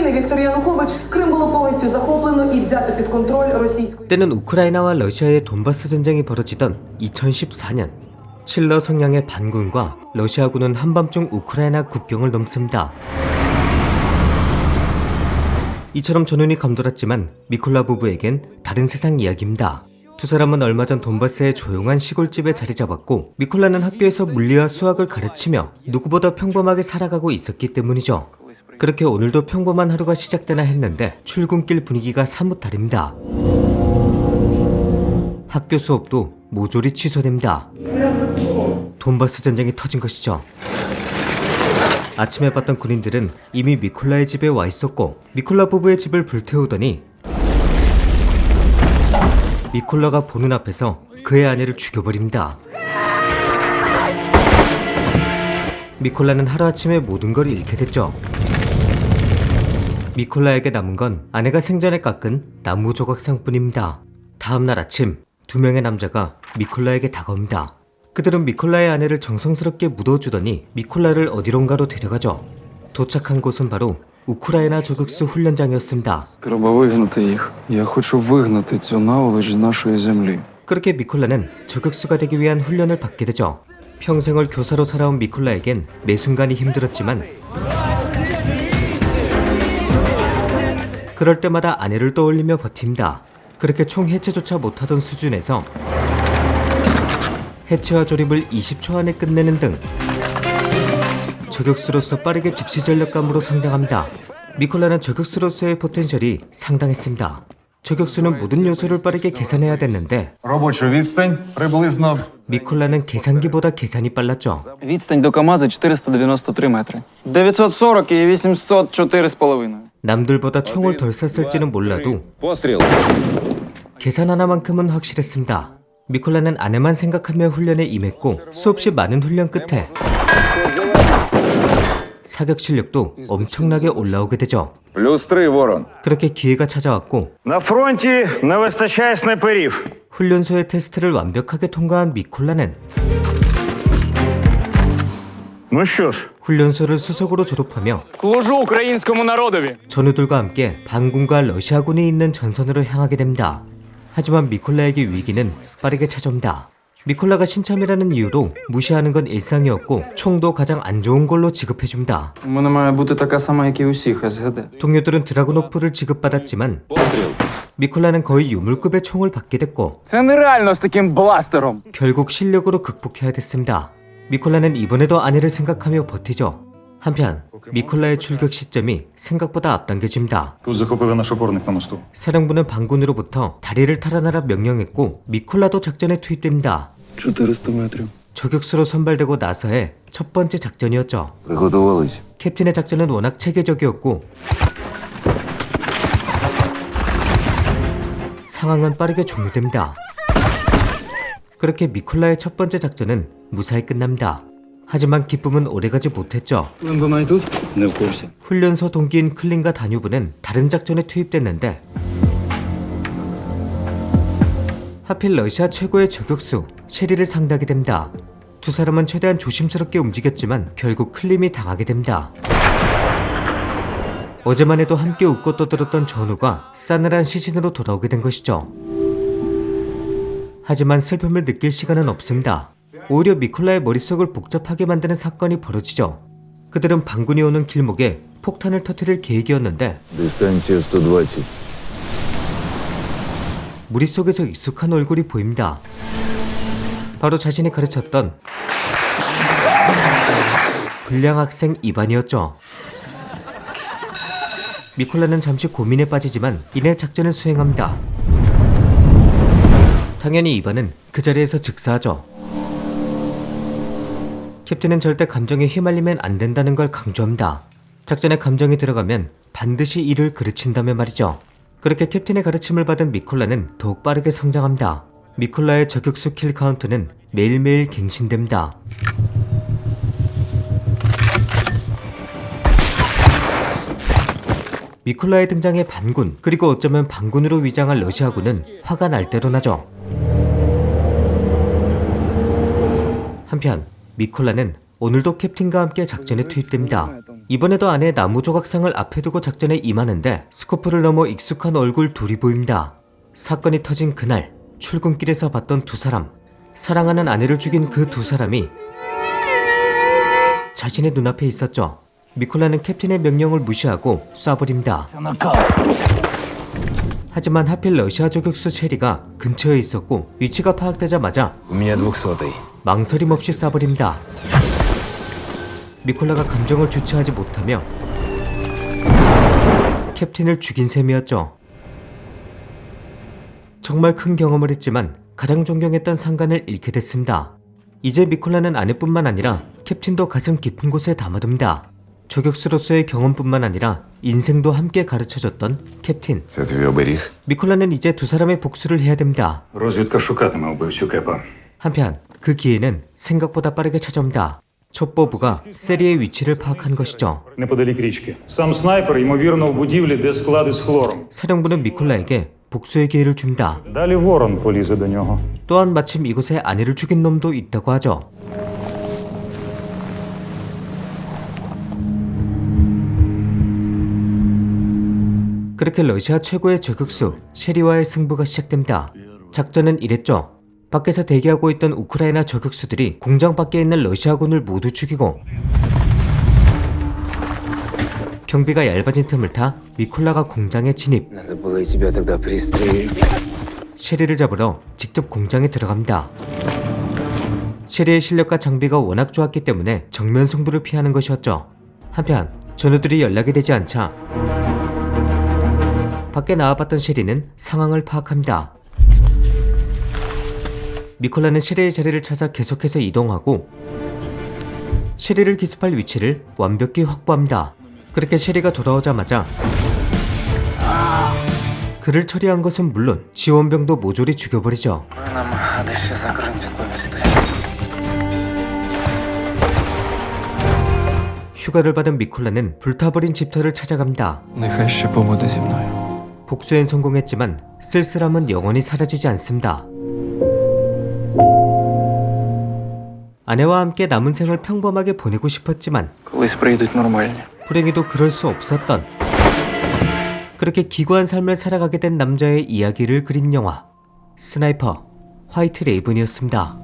України Віктор Янукович, Крим було повністю захоплено і взято під контроль російської. 때는 우크라이나와 러시아의 돈바스 전쟁이 벌어지던 2014년 칠러 성향의 반군과 러시아군은 한밤중 우크라이나 국경을 넘습니다. 이처럼 전운이 감돌았지만 미콜라 부부에겐 다른 세상 이야기입니다. 두 사람은 얼마 전 돈바스의 조용한 시골집에 자리 잡았고 미콜라는 학교에서 물리와 수학을 가르치며 누구보다 평범하게 살아가고 있었기 때문이죠. 그렇게 오늘도 평범한 하루가 시작되나 했는데 출근길 분위기가 사뭇 다릅니다. 학교 수업도 모조리 취소됩니다. 돈바스 전쟁이 터진 것이죠. 아침에 봤던 군인들은 이미 미콜라의 집에 와 있었고 미콜라 부부의 집을 불태우더니 미콜라가 보는 앞에서 그의 아내를 죽여버립니다. 미콜라는 하루아침에 모든 걸 잃게 됐죠. 미콜라에게 남은 건 아내가 생전에 깎은 나무 조각상뿐입니다. 다음날 아침 두 명의 남자가 미콜라에게 다가옵니다. 그들은 미콜라의 아내를 정성스럽게 묻어주더니 미콜라를 어디론가로 데려가죠. 도착한 곳은 바로 우크라이나 저격수 훈련장이었습니다. Треба вигнати їх. Я хочу вигнати цю наволоч з нашої землі. 그렇게 미콜라는 저격수가 되기 위한 훈련을 받게 되죠. 평생을 교사로 살아온 미콜라에겐 매 순간이 힘들었지만 그럴 때마다 아내를 떠올리며 버팁니다. 그렇게 총 해체조차 못하던 수준에서 해체와 조립을 20초 안에 끝내는 등 저격수로서 빠르게 즉시 전력감으로 성장합니다. 미콜라는 저격수로서의 포텐셜이 상당했습니다. 저격수는 모든 요소를 빠르게 계산해야 됐는데 Робочу відстань приблизно 미콜라는 계산기보다 계산이 빨랐죠. Відстань до КАМАЗа 493 метри. 940 і 800 4,5. 남들보다 총을 덜 쐈을지는 몰라도 постріл. 계산 하나만큼은 확실했습니다. 미콜라는 아내만 생각하며 훈련에 임했고 수없이 많은 훈련 끝에 사격 실력도 엄청나게 올라오게 되죠. Плюс 3, ворон. 그렇게 기회가 찾아왔고 На фронті не вистачає снайперів. 훈련소의 테스트를 완벽하게 통과한 미콜라는 Ну що ж, 훈련소를 수석으로 졸업하며 Служу українському народові. 전우들과 함께 반군과 러시아군이 있는 전선으로 향하게 됩니다. 하지만 미콜라에게 위기는 빠르게 찾아옵니다. 미콜라가 신참이라는 이유로 무시하는 건 일상이었고 총도 가장 안 좋은 걸로 지급해줍니다. У мене має бути така сама, як і у всіх СГД. 동료들은 드라고노프를 지급받았지만 미콜라는 거의 유물급의 총을 받게 됐고 Це нереально з таким бластером. 결국 실력으로 극복해야 됐습니다. 미콜라는 이번에도 아내를 생각하며 버티죠. 한편 미콜라의 출격 시점이 생각보다 앞당겨집니다. Тут захопили наш опорник на мосту. 사령부는 반군으로부터 다리를 탈환하라 명령했고 미콜라도 작전에 투입됩니다. 400 метрів. 저격수로 선발되고 나서의 첫 번째 작전이었죠. Приготувались. 캡틴의 작전은 워낙 체계적이었고 상황은 빠르게 종료됩니다. 그렇게 미콜라의 첫 번째 작전은 무사히 끝납니다. 하지만 기쁨은 오래가지 못했죠. Не в курсі. 훈련소 동기인 클린과 다뉴브는 다른 작전에 투입됐는데 하필 러시아 최고의 저격수 셰리를 상대하게 됩니다. 두 사람은 최대한 조심스럽게 움직였지만 결국 클림이 당하게 됩니다. 어제만 해도 함께 웃고 떠들었던 전우가 싸늘한 시신으로 돌아오게 된 것이죠. 하지만 슬픔을 느낄 시간은 없습니다. 오히려 미콜라의 머릿속을 복잡하게 만드는 사건이 벌어지죠. 그들은 반군이 오는 길목에 폭탄을 터뜨릴 계획이었는데 Дистанція 120. 무리 속에서 익숙한 얼굴이 보입니다. 바로 자신이 가르쳤던 불량 학생 이반이었죠. 미콜라는 잠시 고민에 빠지지만 이내 작전을 수행합니다. 당연히 이반은 그 자리에서 즉사하죠. 캡틴은 절대 감정에 휘말리면 안 된다는 걸 강조합니다. 작전에 감정이 들어가면 반드시 이를 그르친다며 말이죠. 그렇게 캡틴의 가르침을 받은 미콜라는 더욱 빠르게 성장합니다. 미콜라의 저격수 킬 카운트는 매일매일 갱신됩니다. 미콜라의 등장에 반군, 그리고 어쩌면 반군으로 위장할 러시아군은 화가 날 대로 나죠. 한편 미콜라는 오늘도 캡틴과 함께 작전에 투입됩니다. 이번에도 아내 나무 조각상을 앞에 두고 작전에 임하는데 스코프를 넘어 익숙한 얼굴 둘이 보입니다. 사건이 터진 그날 출근길에서 봤던 두 사람, 사랑하는 아내를 죽인 그 두 사람이 자신의 눈앞에 있었죠. 미콜라는 캡틴의 명령을 무시하고 쏴버립니다. 하지만 하필 러시아 저격수 셰리가 근처에 있었고 위치가 파악되자마자 У меня 200-й. 망설임 없이 쏴버립니다. 미콜라가 감정을 주체하지 못하며 캡틴을 죽인 셈이었죠. 정말 큰 경험을 했지만 가장 존경했던 상관을 잃게 됐습니다. 이제 미콜라는 아내뿐만 아니라 캡틴도 가슴 깊은 곳에 담아둡니다. 저격수로서의 경험뿐만 아니라 인생도 함께 가르쳐줬던 캡틴. Це твій оберіг? 미콜라는 이제 두 사람의 복수를 해야 됩니다. Розвідка шукатиме вбивцю Кепа. 한편 그 기회는 생각보다 빠르게 찾아옵니다. 첩보부가 세리의 위치를 파악한 것이죠. Неподалік річки. Сам снайпер, ймовірно, в будівлі, де склади з хлором. 사령부는 미콜라에게 복수의 기회를 줍니다. Далі ворон полізе до нього. 또한 마침 이곳에 아내를 죽인 놈도 있다고 하죠. 그렇게 러시아 최고의 저격수 셰리와의 승부가 시작됩니다. 작전은 이랬죠. 밖에서 대기하고 있던 우크라이나 저격수들이 공장 밖에 있는 러시아군을 모두 죽이고 경비가 얇아진 틈을 타 미콜라가 공장에 진입. Надо было и тебя тогда пристрелить. 셰리를 잡으러 직접 공장에 들어갑니다. 셰리의 실력과 장비가 워낙 좋았기 때문에 정면 승부를 피하는 것이었죠. 한편 전우들이 연락이 되지 않자 밖에 나와봤던 셰리는 상황을 파악합니다. 미콜라는 셰리의 자리를 찾아 계속해서 이동하고 셰리를 기습할 위치를 완벽히 확보합니다. 그렇게 셰리가 돌아오자마자 그를 처리한 것은 물론 지원병도 모조리 죽여버리죠. Нам дальше закроем повести. 휴가를 받은 미콜라는 불타버린 집터를 찾아갑니다. Нехай ще побуде зі мною. 복수엔 성공했지만 쓸쓸함은 영원히 사라지지 않습니다. 아내와 함께 남은 생을 평범하게 보내고 싶었지만 Колись прийдуть нормальні. 불행히도 그럴 수 없었던 그렇게 기구한 삶을 살아가게 된 남자의 이야기를 그린 영화 스나이퍼 화이트 레이븐이었습니다.